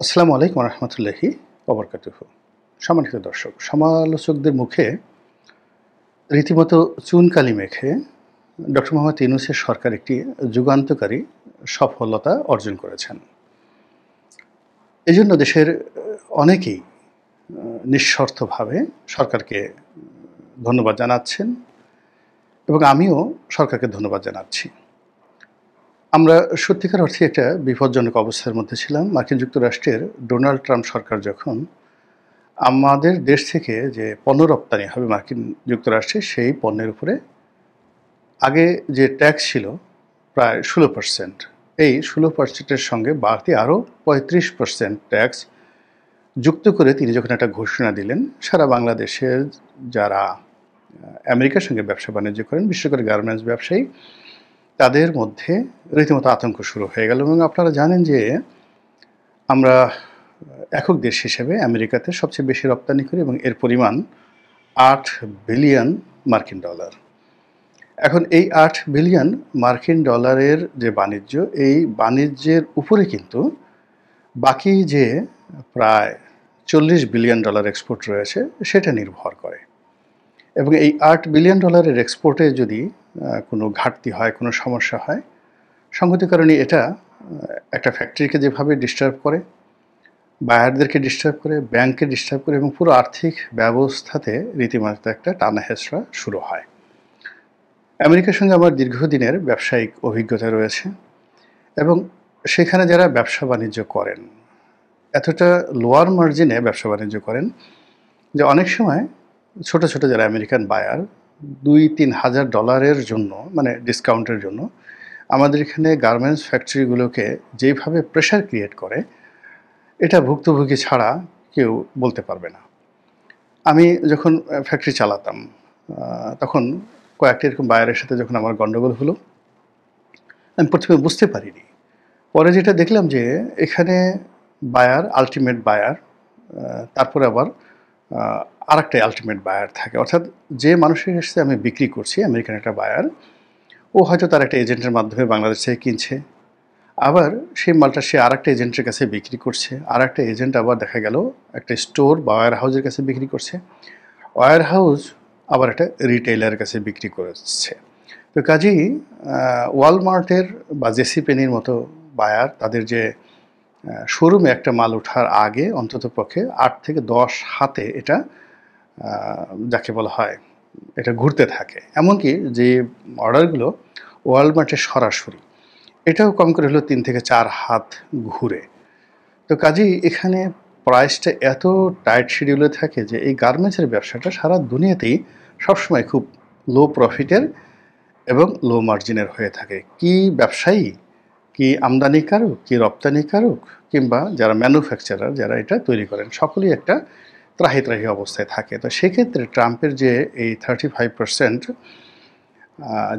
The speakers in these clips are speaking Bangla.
আসসালামু আলাইকুম রহমতুল্লাহি ওবরকাতুহু। সম্মানিত দর্শক, সমালোচকদের মুখে রীতিমতো চুনকালি মেখে ডক্টর মোহাম্মদ ইউনূসের সরকার একটি যুগান্তকারী সফলতা অর্জন করেছেন। এজন্য দেশের অনেকেই নিঃস্বার্থভাবে সরকারকে ধন্যবাদ জানাচ্ছেন এবং আমিও সরকারকে ধন্যবাদ জানাচ্ছি। আমরা সত্যিকার অর্থে একটা বিপজ্জনক অবস্থার মধ্যে ছিলাম। মার্কিন যুক্তরাষ্ট্রের ডোনাল্ড ট্রাম্প সরকার যখন আমাদের দেশ থেকে যে পণ্য রপ্তানি হবে মার্কিন যুক্তরাষ্ট্রে, সেই পণ্যের উপরে আগে যে ট্যাক্স ছিল প্রায় 16%, এই 16%-এর সঙ্গে বাড়তি আরও 35% ট্যাক্স যুক্ত করে তিনি যখন একটা ঘোষণা দিলেন, সারা বাংলাদেশের যারা আমেরিকার সঙ্গে ব্যবসা বাণিজ্য করেন, বিশেষ করে গার্মেন্টস ব্যবসায়ী, তাদের মধ্যে রীতিমতো আতঙ্ক শুরু হয়ে গেল। এবং আপনারা জানেন যে আমরা একক দেশ হিসেবে আমেরিকাতে সবচেয়ে বেশি রপ্তানি করি এবং এর পরিমাণ 8 বিলিয়ন মার্কিন ডলার। এখন এই 8 বিলিয়ন মার্কিন ডলারের যে বাণিজ্য, এই বাণিজ্যের উপরে কিন্তু বাকি যে প্রায় 40 বিলিয়ন ডলার এক্সপোর্ট রয়েছে সেটা নির্ভর করে। এবং এই 8 বিলিয়ন ডলারের এক্সপোর্টে যদি কোনো ঘাটতি হয়, কোনো সমস্যা হয়, সংগত কারণে এটা একটা ফ্যাক্টরিকে যেভাবে ডিস্টার্ব করে, বায়ারদেরকে ডিস্টার্ব করে, ব্যাংককে ডিস্টার্ব করে এবং পুরো আর্থিক ব্যবস্থাতে রীতিমতো একটা টানা হেঁচড়া শুরু হয়। আমেরিকার সঙ্গে আমার দীর্ঘদিনের ব্যবসায়িক অভিজ্ঞতা রয়েছে এবং সেখানে যারা ব্যবসা বাণিজ্য করেন এতটা লোয়ার মার্জিনে ব্যবসা বাণিজ্য করেন যে অনেক সময় ছোট ছোট যারা আমেরিকান বায়ার $2-3 হাজার ডলারের জন্য, মানে ডিসকাউন্টের জন্য, আমাদের এখানে গার্মেন্টস ফ্যাক্টরিগুলোকে যেইভাবে প্রেশার ক্রিয়েট করে, এটা ভুক্তভোগী ছাড়া কেউ বলতে পারবে না। আমি যখন ফ্যাক্টরি চালাতাম তখন কয়েকটি এরকম বায়ারের সাথে যখন আমার গণ্ডগোল হলো, আমি প্রথমে বুঝতে পারিনি। পরে যেটা দেখলাম যে এখানে বায়ার, আলটিমেট বায়ার, তারপরে আবার আরেকটা আলটিমেট বায়ার থাকে। অর্থাৎ যে মানুষের কাছে আমি বিক্রি করছি, আমেরিকান একটা বায়ার, ও হয়তো তার একটা এজেন্টের মাধ্যমে বাংলাদেশ থেকে কিনছে, আবার সেই মালটা সে আরেকটা এজেন্টের কাছে বিক্রি করছে, আর একটা এজেন্ট আবার দেখা গেল একটা স্টোর বা ওয়্যার হাউসের কাছে বিক্রি করছে, ওয়্যার হাউস আবার একটা রিটেইলারের কাছে বিক্রি করছে। তো কাজেই ওয়ালমার্টের বা জেসি পেনির মতো বায়ার, তাদের যে শোরুমে একটা মাল ওঠার আগে অন্তত পক্ষে 8 থেকে 10 হাতে এটা যাকে বলা হয় এটা ঘুরতে থাকে। এমনকি যে অর্ডারগুলো ওয়ালমার্টে সরাসরি, এটাও কম করে হলো 3 থেকে 4 হাত ঘুরে। তো কাজেই এখানে প্রাইসটা এত টাইট শিডিউলে থাকে যে এই গার্মেন্টসের ব্যবসাটা সারা দুনিয়াতেই সবসময় খুব লো প্রফিটের এবং লো মার্জিনের হয়ে থাকে। কি ব্যবসায়ী, কি আমদানিকারক, কি রপ্তানিকারক, কিংবা যারা ম্যানুফ্যাকচারার, যারা এটা তৈরি করেন, সকলেই একটা ত্রাহি ত্রাহি অবস্থায় থাকে। তো সেক্ষেত্রে ট্রাম্পের যে এই 35%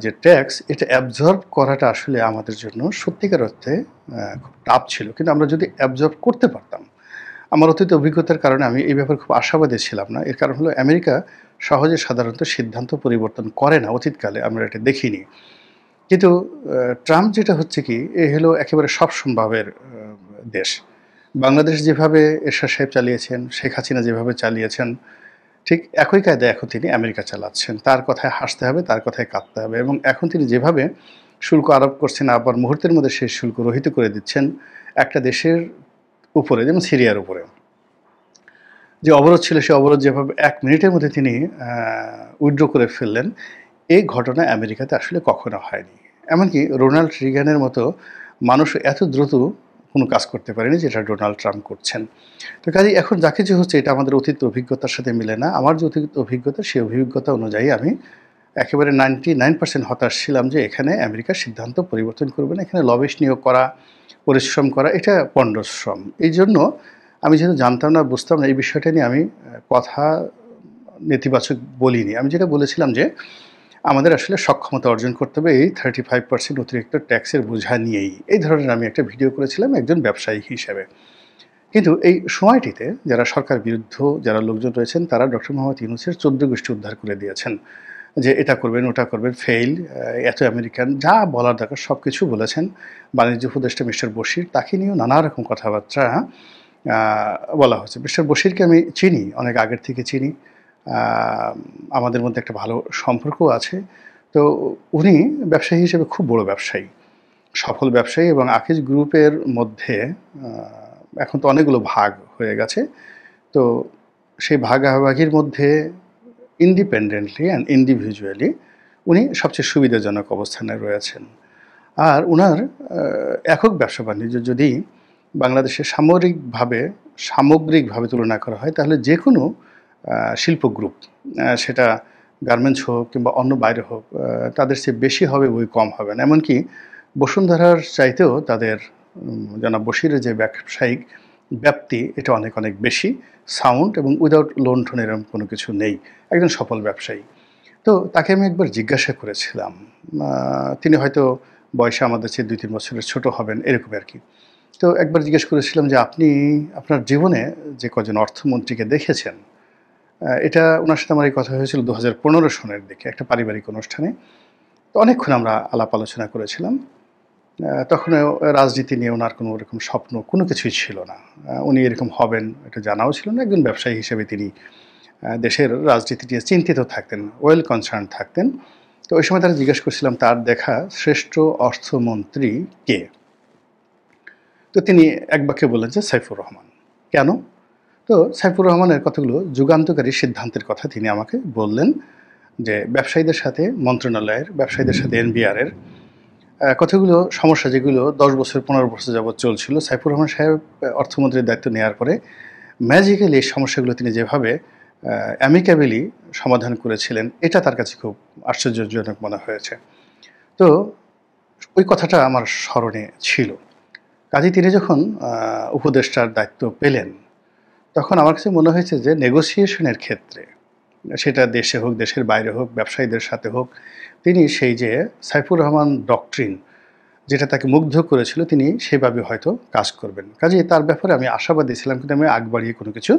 যে ট্যাক্স, এটা অ্যাবজর্ব করাটা আসলে আমাদের জন্য সত্যিকার অর্থে খুব টাফ ছিল। কিন্তু আমরা যদি অ্যাবজর্ব করতে পারতাম, আমার অতীত অভিজ্ঞতার কারণে আমি এই ব্যাপারে খুব আশাবাদী ছিলাম না। এর কারণ হলো আমেরিকা সহজে সাধারণত সিদ্ধান্ত পরিবর্তন করে না, অতীতকালে আমরা এটা দেখিনি। কিন্তু ট্রাম্প যেটা হচ্ছে কি, এ হলো একেবারে সব সম্ভাবের দেশ। বাংলাদেশ যেভাবে এরশাদ সাহেব চালিয়েছেন, শেখ হাসিনা যেভাবে চালিয়েছেন, ঠিক একই কায়দায় এখন তিনি আমেরিকা চালাচ্ছেন। তার কথায় হাসতে হবে, তার কথায় কাঁদতে হবে। এবং এখন তিনি যেভাবে শুল্ক আরোপ করছেন, আবার মুহূর্তের মধ্যে সেই শুল্ক রহিত করে দিচ্ছেন একটা দেশের উপরে, যেমন সিরিয়ার উপরে যে অবরোধ ছিল, সেই অবরোধ যেভাবে 1 মিনিটের মধ্যে তিনি উইথড্র করে ফেললেন, এই ঘটনা আমেরিকাতে আসলে কখনো হয়নি। এমনকি রোনাল্ড রিগানের মতো মানুষ এত দ্রুত কোনো কাজ করতে পারেনি যেটা ডোনাল্ড ট্রাম্প করছেন। তো কাজেই এখন যা কিছু হচ্ছে এটা আমাদের অতীত অভিজ্ঞতার সাথে মিলে না। আমার যে অতীত অভিজ্ঞতা, সেই অভিজ্ঞতা অনুযায়ী আমি একেবারে 99% হতাশ ছিলাম যে এখানে আমেরিকার সিদ্ধান্ত পরিবর্তন করবে না। এখানে লবিস্ট নিয়োগ করা, পরিশ্রম করা, এটা পণ্ডশ্রম। এই জন্য আমি যেহেতু জানতাম না, বুঝতাম না, এই বিষয়টা নিয়ে আমি কথা নেতিবাচক বলিনি। আমি যেটা বলেছিলাম যে আমাদের আসলে সক্ষমতা অর্জন করতে হবে এই 35% অতিরিক্ত ট্যাক্সের বোঝা নিয়েই। এই ধরনের আমি একটা ভিডিও করেছিলাম একজন ব্যবসায়ী হিসেবে। কিন্তু এই সময়টিতে যারা সরকার বিরুদ্ধ যারা লোকজন রয়েছেন, তারা ডক্টর মোহাম্মদ ইউনূসের 14 গোষ্ঠী উদ্ধার করে দিয়েছেন যে এটা করবেন, ওটা করবেন, ফেইল, এত আমেরিকান, যা বলার দরকার সব কিছু বলেছেন। বাণিজ্য উপদেষ্টা মিস্টার বশির, তাকে নিয়েও নানা রকম কথাবার্তা বলা হচ্ছে। মিস্টার বশিরকে আমি চিনি, অনেক আগের থেকে চিনি। আ আমাদের মধ্যে একটা ভালো সম্পর্কও আছে। তো উনি ব্যবসায়ী হিসেবে খুব বড় ব্যবসায়ী, সফল ব্যবসায়ী এবং আকিজ গ্রুপের মধ্যে আ এখন তো অনেকগুলো ভাগ হয়ে গেছে। তো সেই ভাগাভাগির মধ্যে ইন্ডিপেন্ডেন্টলি অ্যান্ড ইন্ডিভিজুয়ালি উনি সবচেয়ে সুবিধাজনক অবস্থানে রয়েছেন। আর উনার একক ব্যবসা-বাণিজ্য যদি বাংলাদেশের সামগ্রিকভাবে তুলনা করা হয়, তাহলে যেকোনো শিল্প গ্রুপ, সেটা গার্মেন্টস হোক কিংবা অন্য বাইরে হোক, তাদের চেয়ে বেশি হবে বই কম হবে না। এমনকি বসুন্ধরার চাইতেও তাদের জনাব বশিরের যে ব্যবসায়িক ব্যাপ্তি, এটা অনেক, অনেক বেশি সাউন্ড এবং উইদাউট লোন-টোন এরকম কোনো কিছু নেই। একজন সফল ব্যবসায়ী। তো তাকে আমি একবার জিজ্ঞাসা করেছিলাম, আ তিনি হয়তো বয়সে আমাদের চেয়ে ২-৩ বছরের ছোট হবেন, এরকম আরকি। তো একবার জিজ্ঞেস করেছিলাম যে, "আপনি আপনার জীবনে যে কজন অর্থমন্ত্রীকে দেখেছেন?" এটা উনার সাথে আমার এই কথা হয়েছিল ২০১৫ সনের দিকে একটা পারিবারিক অনুষ্ঠানে। তো অনেকক্ষণ আমরা আলাপ আলোচনা করেছিলাম। তখনও রাজনীতি নিয়ে উনার কোনো ওরকম স্বপ্ন কোনো কিছুই ছিল না। উনি এরকম হবেন এটা জানাও ছিল না। একজন ব্যবসায়ী হিসেবে তিনি দেশের রাজনীতি নিয়ে চিন্তিত থাকতেন, ওয়েল কনসার্ন থাকতেন। তো ওই সময় তারা জিজ্ঞেস করছিলাম তার দেখা শ্রেষ্ঠ অর্থমন্ত্রী কে? তো তিনি এক বাক্যে বললেন যে সাইফুর রহমান। কেন? তো সাইফুর রহমানের কতগুলো যুগান্তকারী সিদ্ধান্তের কথা তিনি আমাকে বললেন যে ব্যবসায়ীদের সাথে মন্ত্রণালয়ের, ব্যবসায়ীদের সাথে এনবিআরের কতগুলো সমস্যা যেগুলো ১০ বছর ১৫ বছর যাবৎ চলছিল, সাইফুর রহমান সাহেব অর্থমন্ত্রীর দায়িত্ব নেওয়ার পরে ম্যাজিক্যালি এই সমস্যাগুলো তিনি যেভাবে অ্যামিকেবলি সমাধান করেছিলেন, এটা তার কাছে খুব আশ্চর্যজনক মনে হয়েছে। তো ওই কথাটা আমার স্মরণে ছিল। কাজেই তিনি যখন উপদেষ্টার দায়িত্ব পেলেন, তখন আমার কাছে মনে হয়েছে যে নেগোসিয়েশনের ক্ষেত্রে, সেটা দেশে হোক, দেশের বাইরে হোক, ব্যবসায়ীদের সাথে হোক, তিনি সেই যে সাইফুর রহমান ডক্ট্রিন যেটা তাকে মুগ্ধ করেছিল, তিনি সেভাবে হয়তো কাজ করবেন। কাজেই তার ব্যাপারে আমি আশাবাদী ছিলাম, কিন্তু আমি আগ বাড়িয়ে কোনো কিছু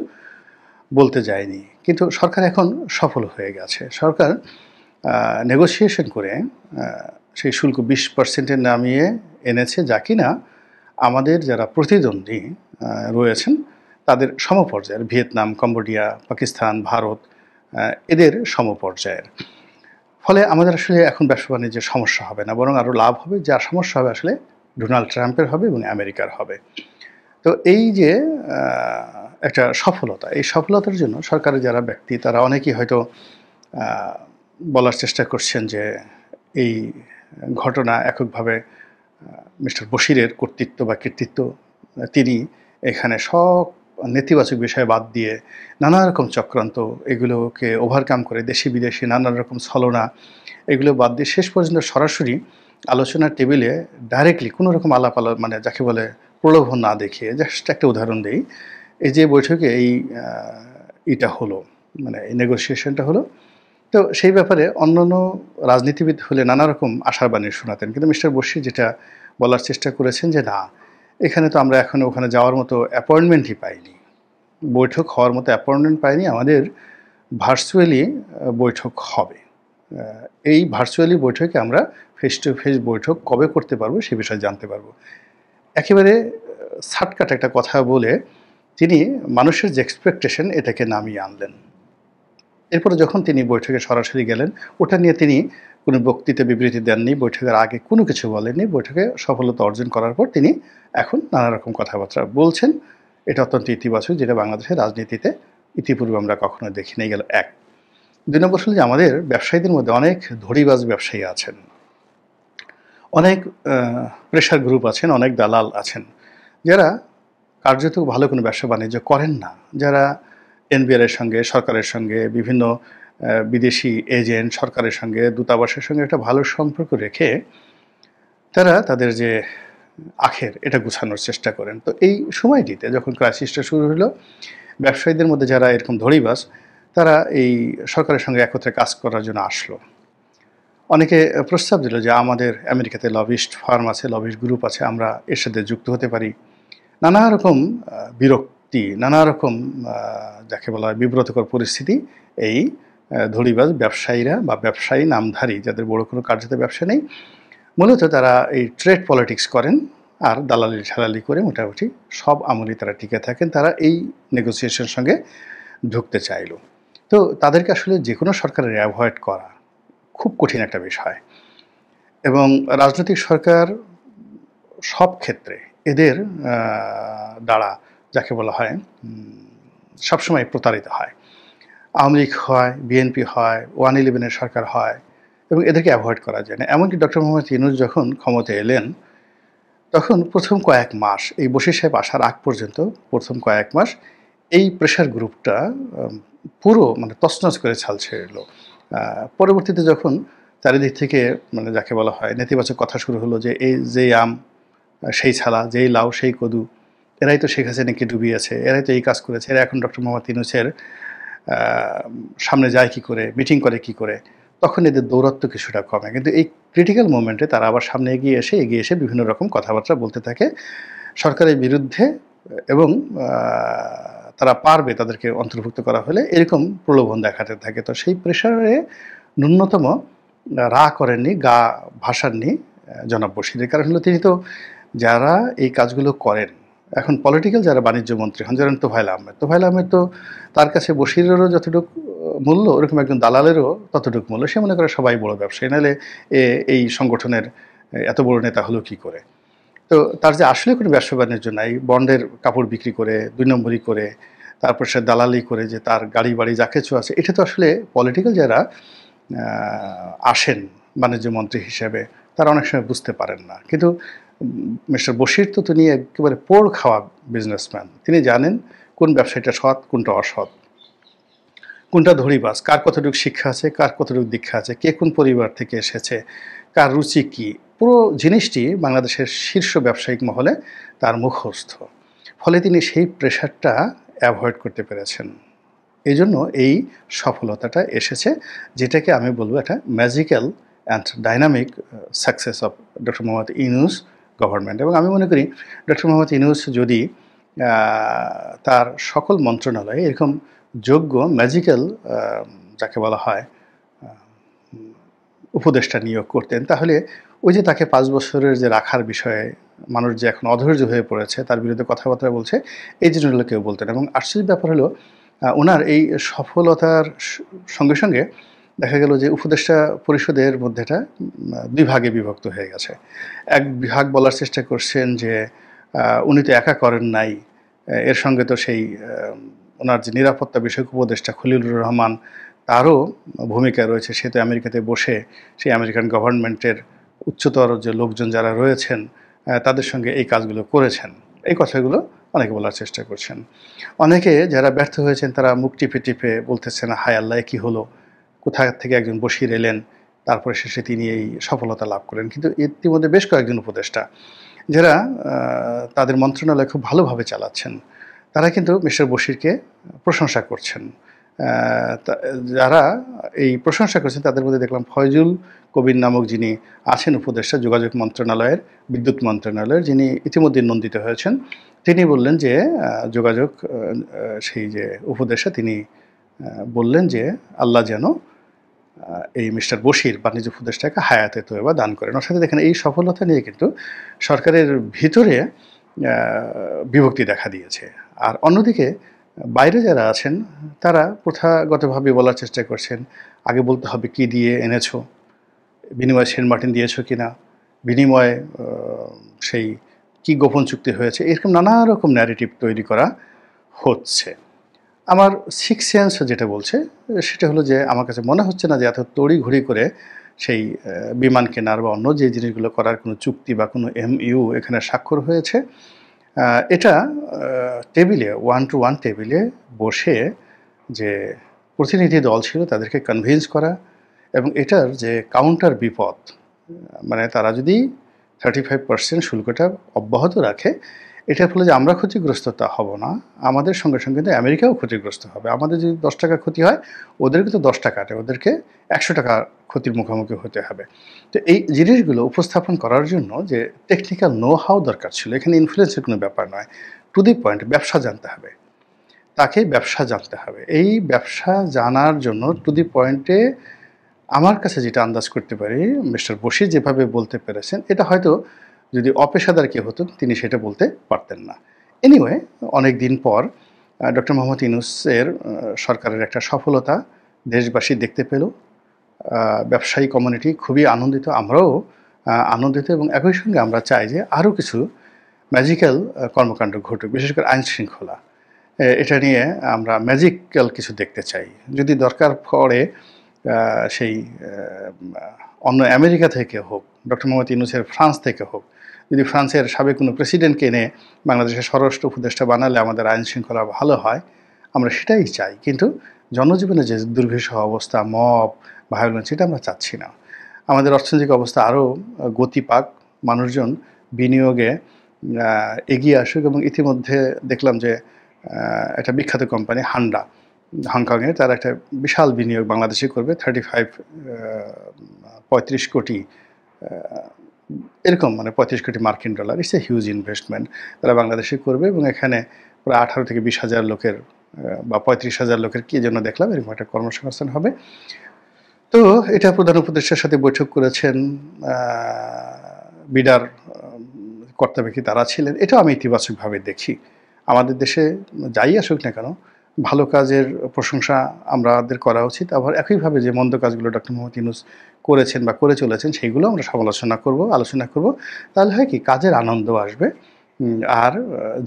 বলতে যাইনি। কিন্তু সরকার এখন সফল হয়ে গেছে। সরকার নেগোসিয়েশন করে সেই শুল্ক ২০% নামিয়ে এনেছে, যা কিনা আমাদের যারা প্রতিদ্বন্দ্বী রয়েছেন তাদের সমপর্যায়ের, ভিয়েতনাম, কম্বোডিয়া, পাকিস্তান, ভারত, এদের সমপর্যায়ের। ফলে আমাদের আসলে এখন ব্যবসা-বাণিজ্যের সমস্যা হবে না, বরং আরও লাভ হবে। যা সমস্যা হবে আসলে ডোনাল্ড ট্রাম্পের হবে এবং আমেরিকার হবে। তো এই যে একটা সফলতা, এই সফলতার জন্য সরকারের যারা ব্যক্তি, তারা অনেকেই হয়তো বলার চেষ্টা করছেন যে এই ঘটনা এককভাবে মিস্টার বশিরের কর্তৃত্ব বা কৃতিত্ব, তিনি এখানে সব নেতিবাচক বিষয় বাদ দিয়ে নানা রকম চক্রান্ত, এগুলোকে ওভারকাম করে দেশি বিদেশি নানা রকম ছলনা, এগুলো বাদ দিয়ে শেষ পর্যন্ত সরাসরি আলোচনার টেবিলে ডাইরেক্টলি কোনো রকম মানে যাকে বলে প্রলোভন না দেখিয়ে, জাস্ট একটা উদাহরণ দেই, এই যে বৈঠকে এটা হলো, মানে এই নেগোসিয়েশনটা হলো, তো সেই ব্যাপারে অন্যান্য রাজনীতিবিদ হলে নানা রকম আশার বাণী শোনাতেন। কিন্তু মিস্টার বশির যেটা বলার চেষ্টা করেছেন যে না, এখানে তো আমরা এখনো ওখানে যাওয়ার মতো অ্যাপয়েন্টমেন্টই পাইনি, বৈঠক হওয়ার মতো অ্যাপয়েন্টমেন্ট পাইনি, আমাদের ভার্চুয়ালি বৈঠক হবে। এই ভার্চুয়ালি বৈঠকে আমরা ফেস টু ফেস বৈঠক কবে করতে পারবো সে বিষয়ে জানতে পারবো। একেবারে শার্টকাট একটা কথা বলে তিনি মানুষের যে এক্সপেকটেশন এটাকে নামিয়ে আনলেন। এরপরে যখন তিনি বৈঠকে সরাসরি গেলেন, ওটা নিয়ে তিনি কোনো বক্তৃতা বিবৃতি দেননি, বৈঠকের আগে কোনো কিছু বলেননি। বৈঠকে সফলতা অর্জন করার পর তিনি এখন নানা রকম কথাবার্তা বলছেন। এটা অত্যন্ত ইতিবাচক, যেটা বাংলাদেশের রাজনীতিতে ইতিপূর্বে আমরা কখনো দেখি নাই। গেল এক। ২ নম্বর হলো যে আমাদের ব্যবসায়ীদের মধ্যে অনেক ধড়িবাজ ব্যবসায়ী আছেন, অনেক প্রেশার গ্রুপ আছেন, অনেক দালাল আছেন, যারা কার্যত ভালো কোনো ব্যবসা-বাণিজ্য করেন না, যারা এনবিআরের সঙ্গে, সরকারের সঙ্গে, বিভিন্ন বিদেশি এজেন্ট, সরকারের সঙ্গে, দূতাবাসের সঙ্গে একটা ভালো সম্পর্ক রেখে তারা তাদের যে আখের এটা গুছানোর চেষ্টা করেন। তো এই সময়টিতে যখন ক্রাইসিসটা শুরু হলো, ব্যবসায়ীদের মধ্যে যারা এরকম ধড়িবাজ, তারা এই সরকারের সঙ্গে একত্রে কাজ করার জন্য আসলো। অনেকে প্রস্তাব দিল যে আমাদের আমেরিকাতে লবিস্ট ফার্ম আছে, লবিস্ট গ্রুপ আছে, আমরা এর সাথে যুক্ত হতে পারি। নানা রকম বিরক্তি, নানা রকম যাকে বলা হয় বিব্রতকর পরিস্থিতি এই ধড়িবাজ ব্যবসায়ীরা বা ব্যবসায়ী নামধারী, যাদের বড় কোনো কার্যত ব্যবসা নেই, মূলত তারা এই ট্রেড পলিটিক্স করেন, আর দালালি ঠালালি করে মোটামুটি সব আমলই তারা টিকে থাকেন। তারা এই নেগোসিয়েশনের সঙ্গে ঢুকতে চাইল। তো তাদেরকে আসলে যে কোনো সরকারের অ্যাভয়েড করা খুব কঠিন একটা বিষয়, এবং রাজনৈতিক সরকার সব ক্ষেত্রে এদের দ্বারা যাকে বলা হয় সবসময় প্রতারিত হয়। আওয়ামী লীগ হয়, বিএনপি হয়, 111-এর সরকার হয়, এবং এদেরকে অ্যাভয়েড করা যায় না। এমনকি ডক্টর মোহাম্মদ ইউনূস যখন ক্ষমতায় এলেন তখন প্রথম কয়েক মাস, এই বশির সাহেব আসার আগ পর্যন্ত প্রথম কয়েক মাস এই প্রেশার গ্রুপটা পুরো মানে তছনছ করে ছাল ছেড়ে এলো। পরবর্তীতে যখন চারিদিক থেকে মানে যাকে বলা হয় নেতিবাচক কথা শুরু হলো যে এই যেই আম সেই ছালা, যেই লাউ সেই কদু, এরাই তো শেখ হাসিনাকে ডুবিয়েছে, এরাই তো এই কাজ করেছে, এরা এখন ডক্টর মোহাম্মদ ইউনূসের সামনে যায় কি করে, মিটিং করে কি করে, তখন এদের দৌরত্ব কিছুটা কমে। কিন্তু এই ক্রিটিক্যাল মোমেন্টে তারা আবার সামনে এগিয়ে এসে বিভিন্ন রকম কথাবার্তা বলতে থাকে সরকারের বিরুদ্ধে, এবং তারা পারবে তাদেরকে অন্তর্ভুক্ত করা হলে এরকম প্রলোভন দেখাতে থাকে। তো সেই প্রেশারে ন্যূনতম রা করেননি, গা ভাসাননি জনাব বশিরের। কারণ হলো তিনি তো যারা এই কাজগুলো করেন, এখন পলিটিক্যাল যারা বাণিজ্য মন্ত্রী হন, যেমন তোফায়েল আহমেদ তো তার কাছে বশিরেরও যতটুকু মূল্য ওরকম একজন দালালেরও ততটুকু মূল্য। সে মনে করে সবাই বড় ব্যবসায়ী, নাহলে এই সংগঠনের এত বড় নেতা হলো কি করে। তো তার যে আসলে কোনো ব্যবসা বাণিজ্য নাই, বন্ডের কাপড় বিক্রি করে 2 নম্বরি করে তারপর সে দালালি করে যে তার গাড়ি বাড়ি যা কিছু আছে, এটা তো আসলে পলিটিক্যাল যারা আসেন বাণিজ্য মন্ত্রী হিসেবে তারা অনেক সময় বুঝতে পারেন না। কিন্তু মিস্টার বশির তো তিনি একেবারে পোড় খাওয়া বিজনেসম্যান। তিনি জানেন কোন ব্যবসায়ীটা সৎ, কোনটা অসৎ, কোনটা ধরিবাজ, কার কতটুকু শিক্ষা আছে, কার কতটুকু দীক্ষা আছে, কে কোন পরিবার থেকে এসেছে, কার রুচি কী, পুরো জিনিসটি বাংলাদেশের শীর্ষ ব্যবসায়িক মহলে তার মুখস্থ। ফলে তিনি সেই প্রেশারটা অ্যাভয়েড করতে পেরেছেন। এই জন্য এই সফলতাটা এসেছে, যেটাকে আমি বলবো একটা magical and dynamic success of doctor Mohammad Yunus government. এবং আমি মনে করি ডক্টর মোহাম্মদ ইউনূস যদি তার সকল মন্ত্রণালয়ে এরকম যোগ্য ম্যাজিক্যাল যাকে বলা হয় উপদেষ্টা নিয়োগ করতেন, তাহলে ওই যে তাকে 5 বছরের যে রাখার বিষয়ে মানুষ যে এখন অধৈর্য হয়ে পড়েছে, তার বিরুদ্ধে কথাবার্তা বলছে, এই জিনিসগুলো কেউ বলতেন। এবং আশ্চর্য ব্যাপার হলো ওনার এই সফলতার সঙ্গে সঙ্গে দেখা গেল যে উপদেষ্টা পরিষদের মধ্যেটা 2 ভাগে বিভক্ত হয়ে গেছে। এক বিভাগ বলার চেষ্টা করছেন যে উনি তো একা করেন নাই, এর সঙ্গে তো সেই ওনার যে নিরাপত্তা বিষয়ক উপদেষ্টা খলিলুর রহমান তারও ভূমিকা রয়েছে। সে তো আমেরিকাতে বসে সেই আমেরিকান গভর্নমেন্টের উচ্চতর যে লোকজন যারা রয়েছেন তাদের সঙ্গে এই কাজগুলো করেছেন। এই কথাগুলো অনেকে বলার চেষ্টা করছেন। অনেকে যারা ব্যর্থ হয়েছেন তারা মুখ টিপে টিপে বলতেছেন, হায় আল্লাহ কী হলো, কোথা থেকে একজন বশির এলেন, তারপরে শেষে তিনি এই সফলতা লাভ করেন। কিন্তু ইতিমধ্যে বেশ কয়েকজন উপদেষ্টা যারা তাদের মন্ত্রণালয় খুব ভালোভাবে চালাচ্ছেন, তারা কিন্তু মিস্টার বশিরকে প্রশংসা করছেন। যারা এই প্রশংসা করছেন তাদের মধ্যে দেখলাম ফয়জুল কবির নামক যিনি আছেন উপদেষ্টা যোগাযোগ মন্ত্রণালয়ের, বিদ্যুৎ মন্ত্রণালয়ের, যিনি ইতিমধ্যে নন্দিত হয়েছেন। তিনি বললেন যে যোগাযোগ সেই যে উপদেষ্টা তিনি বললেন যে আল্লাহ যেন এই মিস্টার বশির বাণিজ্য উপদেষ্টাকে হায়াতে তৈবা দান করেন। ওর সাথে দেখেন এই সফলতা নিয়ে কিন্তু সরকারের ভিতরে বিভক্তি দেখা দিয়েছে। আর অন্যদিকে বাইরে যারা আছেন তারা প্রথাগতভাবে বলার চেষ্টা করছেন, আগে বলতে হবে কি দিয়ে এনেছো, বিনিময়ে সেন্ট মার্টিন দিয়েছো কিনা, বিনিময়ে সেই কি গোপন চুক্তি হয়েছে, এরকম নানা রকম ন্যারেটিভ তৈরি করা হচ্ছে। আমার সিক্স সেন্স যেটা বলছে সেটা হলো যে আমার কাছে মনে হচ্ছে না যে এত তড়িঘড়ি করে সেই বিমান কেনার বা অন্য যে জিনিসগুলো করার কোনো চুক্তি বা কোনো MOU এখানে স্বাক্ষর হয়েছে। এটা টেবিলে 1-to-1 টেবিলে বসে যে প্রতিনিধি দল ছিল তাদেরকে কনভিন্স করা, এবং এটার যে কাউন্টার বিপদ, মানে তারা যদি 35% শুল্কটা অব্যাহত রাখে, এটার ফলে যে আমরা ক্ষতিগ্রস্ত তা হব না, আমাদের সঙ্গে সঙ্গে কিন্তু আমেরিকাও ক্ষতিগ্রস্ত হবে। আমাদের যদি 10 টাকা ক্ষতি হয়, ওদেরকে তো 10 টাকাতে ওদেরকে 100 টাকা ক্ষতির মুখোমুখি হতে হবে। তো এই জিনিসগুলো উপস্থাপন করার জন্য যে টেকনিক্যাল নো হাউ দরকার ছিল, এখানে ইনফ্লুয়েন্সের কোনো ব্যাপার নয়, টু দি পয়েন্ট ব্যবসা জানতে হবে, তাকে ব্যবসা জানতে হবে। এই ব্যবসা জানার জন্য টু দি পয়েন্টে আমার কাছে যেটা আন্দাজ করতে পারি মিস্টার বশির যেভাবে বলতে পেরেছেন, এটা হয়তো যদি অপেশাদার কেউ হতেন তিনি সেটা বলতে পারতেন না। এনিওয়ে, অনেক দিন পর ডক্টর মোহাম্মদ ইউনূসের সরকারের একটা সফলতা দেশবাসী দেখতে পেল। ব্যবসায়ী কমিউনিটি খুবই আনন্দিত, আমরাও আনন্দিত, এবং একই সঙ্গে আমরা চাই যে আরও কিছু ম্যাজিক্যাল কর্মকাণ্ড ঘটুক, বিশেষ করে আইন শৃঙ্খলা। এটা নিয়ে আমরা ম্যাজিক্যাল কিছু দেখতে চাই। যদি দরকার পড়ে সেই অন্য আমেরিকা থেকে হোক, ডক্টর মোহাম্মদ ইউনূসের ফ্রান্স থেকে হোক, যদি ফ্রান্সের সাবেক কোনো প্রেসিডেন্টকে এনে বাংলাদেশের স্বরাষ্ট্র উপদেষ্টা বানালে আমাদের আইন শৃঙ্খলা ভালো হয়, আমরা সেটাই চাই। কিন্তু জনজীবনে যে দুর্বিষহ অবস্থা, মব ভায়োলেন্স, এটা আমরা চাচ্ছি না। আমাদের অর্থনৈতিক অবস্থা আরও গতি পাক, মানুষজন বিনিয়োগে এগিয়ে আসুক, এবং ইতিমধ্যে দেখলাম যে একটা বিখ্যাত কোম্পানি হান্ডা, হংকংয়ে, তারা একটা বিশাল বিনিয়োগ বাংলাদেশে করবে, 35 কোটি এরকম, মানে 35 কোটি মার্কিন dollar. It's a huge investment তারা বাংলাদেশে করবে, এবং এখানে প্রায় 18 থেকে 20 হাজার লোকের বা 35,000 লোকের কি জন্য দেখলাম এরকম একটা কর্মসংস্থান হবে। তো এটা প্রধান উপদেষ্টার সাথে বৈঠক করেছেন, বিডার কর্তা ব্যক্তি তারা ছিলেন। এটাও আমি ইতিবাচকভাবে দেখি। আমাদের দেশে যাই আসুক না কেন, ভালো কাজের প্রশংসা আমাদের করা উচিত। আবার একইভাবে যে মন্দ কাজগুলো ডক্টর মোহাম্মদ ইউনূস করেছেন বা করে চলেছেন সেইগুলো আমরা সমালোচনা করব, আলোচনা করব। তাহলে হয় কি, কাজের আনন্দ আসবে আর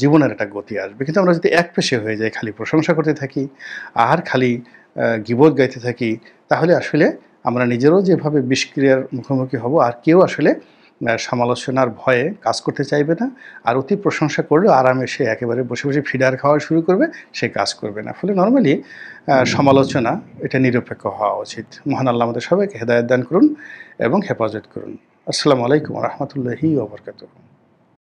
জীবনের একটা গতি আসবে। কিন্তু আমরা যদি একপেশে হয়ে যাই, খালি প্রশংসা করতে থাকি আর খালি গীবত গাইতে থাকি, তাহলে আসলে আমরা নিজেরও যেভাবে বিষক্রিয়ার মুখোমুখি হব, আর কেউ আসলে সমালোচনার ভয়ে কাজ করতে চাইবে না। আর অতি প্রশংসা করলেও আরামে সে একেবারে বসে বসে ফিডার খাওয়া শুরু করবে, সে কাজ করবে না। ফলে নর্মালি সমালোচনা এটা নিরপেক্ষ হওয়া উচিত। মহান আল্লাহ আমাদের সবাইকে হেদায়েত দান করুন এবং হেফাজত করুন। আসসালামু আলাইকুম ওয়া রাহমাতুল্লাহি ওয়া বারাকাতুহু।